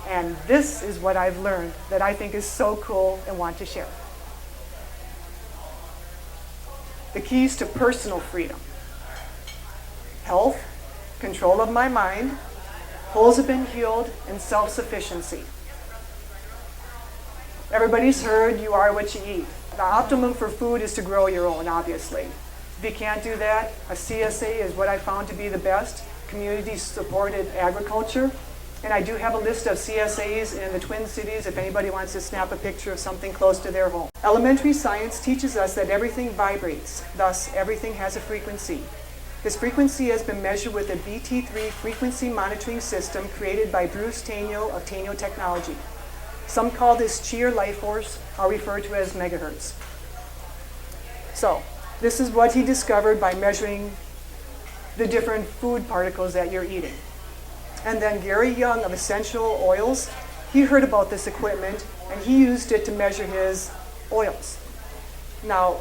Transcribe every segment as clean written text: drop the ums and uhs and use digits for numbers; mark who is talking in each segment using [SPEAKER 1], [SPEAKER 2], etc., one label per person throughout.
[SPEAKER 1] And this is what I've learned that I think is so cool and want to share. The keys to personal freedom: health, control of my mind, holes have been healed, and self-sufficiency. Everybody's heard you are what you eat. The optimum for food is to grow your own, obviously. If you can't do that, a CSA is what I found to be the best, community-supported agriculture. And I do have a list of CSAs in the Twin Cities if anybody wants to snap a picture of something close to their home. Elementary science teaches us that everything vibrates, thus everything has a frequency. This frequency has been measured with a BT3 frequency monitoring system created by Bruce Tainio of Tainio Technology. Some call this chi or life force, I'll refer to as megahertz. So, this is what he discovered by measuring the different food particles that you're eating. And then Gary Young of Essential Oils, he heard about this equipment and he used it to measure his oils. Now,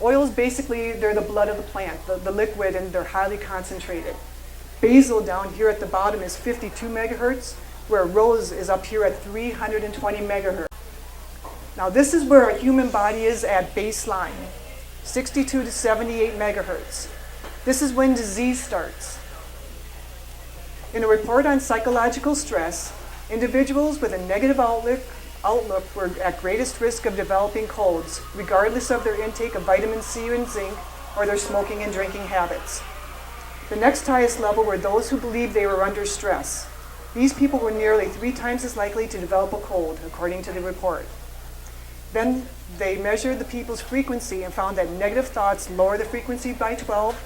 [SPEAKER 1] oils basically, they're the blood of the plant, the liquid, and they're highly concentrated. Basil down here at the bottom is 52 megahertz, where rose is up here at 320 megahertz. Now this is where a human body is at baseline, 62 to 78 megahertz. This is when disease starts. In a report on psychological stress, individuals with a negative outlook were at greatest risk of developing colds, regardless of their intake of vitamin C and zinc or their smoking and drinking habits. The next highest level were those who believed they were under stress. These people were nearly 3 times as likely to develop a cold, according to the report. Then they measured the people's frequency and found that negative thoughts lower the frequency by 12,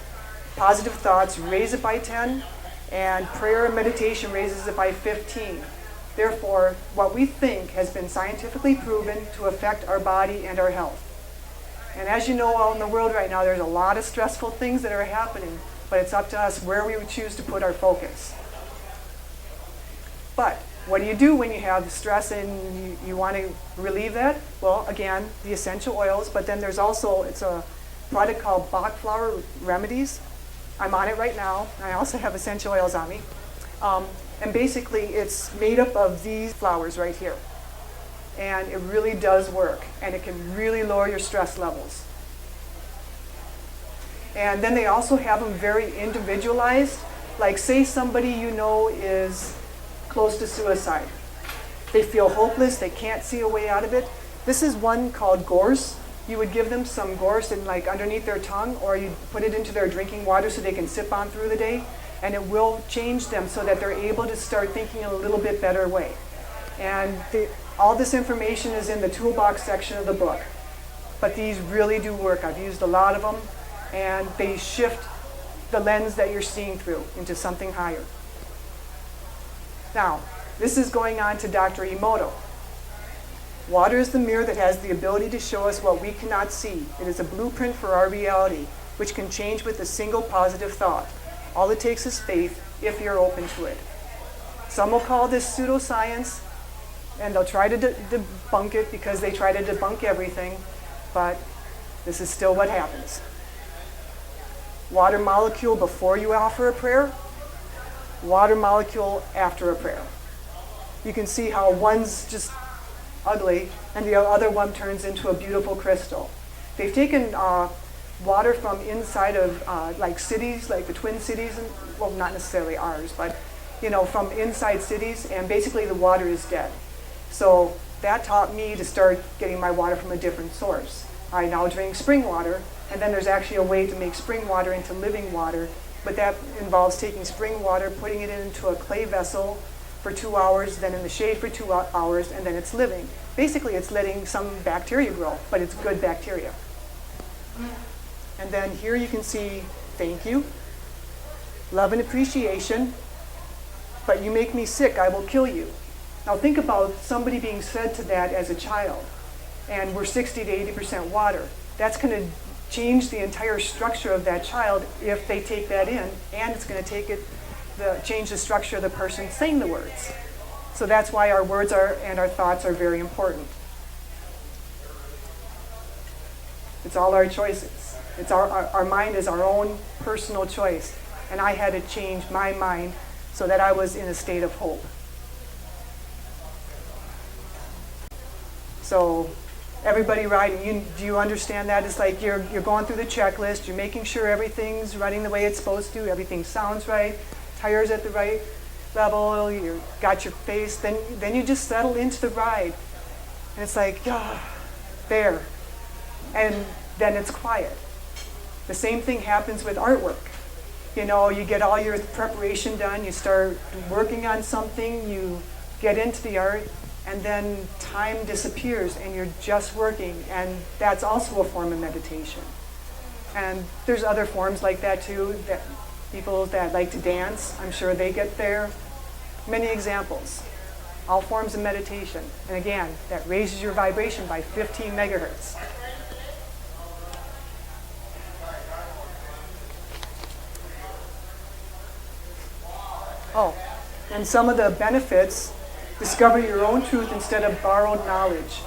[SPEAKER 1] positive thoughts raise it by 10, and prayer and meditation raises it by 15. Therefore, what we think has been scientifically proven to affect our body and our health. And as you know, out in the world right now, there's a lot of stressful things that are happening, but it's up to us where we would choose to put our focus. But what do you do when you have stress and you want to relieve that? Well, again, the essential oils, but then there's also, it's a product called Bach Flower Remedies. I'm on it right now. I also have essential oils on me. And basically, it's made up of these flowers right here. And it really does work. And it can really lower your stress levels. And then they also have them very individualized. Like say somebody you know is close to suicide. They feel hopeless. They can't see a way out of it. This is one called gorse. You would give them some gorse and like underneath their tongue, or you put it into their drinking water so they can sip on through the day, and it will change them so that they're able to start thinking in a little bit better way. And all this information is in the toolbox section of the book. But these really do work. I've used a lot of them, and they shift the lens that you're seeing through into something higher. Now, this is going on to Dr. Emoto. Water is the mirror that has the ability to show us what we cannot see. It is a blueprint for our reality, which can change with a single positive thought. All it takes is faith, if you're open to it. Some will call this pseudoscience, and they'll try to debunk it because they try to debunk everything, but this is still what happens. Water molecule before you offer a prayer, water molecule after a prayer. You can see how one's just ugly and the other one turns into a beautiful crystal. They've taken water from inside of like cities, like the Twin Cities, and, well, not necessarily ours, but you know, from inside cities, and basically the water is dead. So that taught me to start getting my water from a different source. I now drink spring water, and then there's actually a way to make spring water into living water, but that involves taking spring water, putting it into a clay vessel for 2 hours, then in the shade for 2 hours, and then it's living. Basically, it's letting some bacteria grow, but it's good bacteria. And then here you can see, thank you, love and appreciation, but you make me sick, I will kill you. Now think about somebody being said to that as a child, and we're 60 to 80% water. That's going to change the entire structure of that child if they take that in, and it's going to change the structure of the person saying the words. So that's why our words and our thoughts are very important. It's all our choices. It's our mind is our own personal choice. And I had to change my mind so that I was in a state of hope. So everybody riding, do you understand that? It's like you're going through the checklist, you're making sure everything's running the way it's supposed to, everything sounds right, tires at the right level, you got your face, then you just settle into the ride. And it's like, there. And then it's quiet. The same thing happens with artwork. You know, you get all your preparation done, you start working on something, you get into the art, and then time disappears and you're just working, and that's also a form of meditation. And there's other forms like that too, that people that like to dance, I'm sure they get there. Many examples, all forms of meditation. And again, that raises your vibration by 15 megahertz. Oh, and some of the benefits: discover your own truth instead of borrowed knowledge.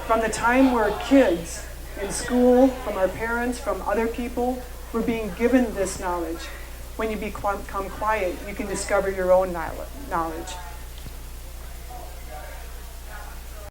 [SPEAKER 1] From the time we're kids, in school, from our parents, from other people, we're being given this knowledge. When you become quiet, you can discover your own knowledge.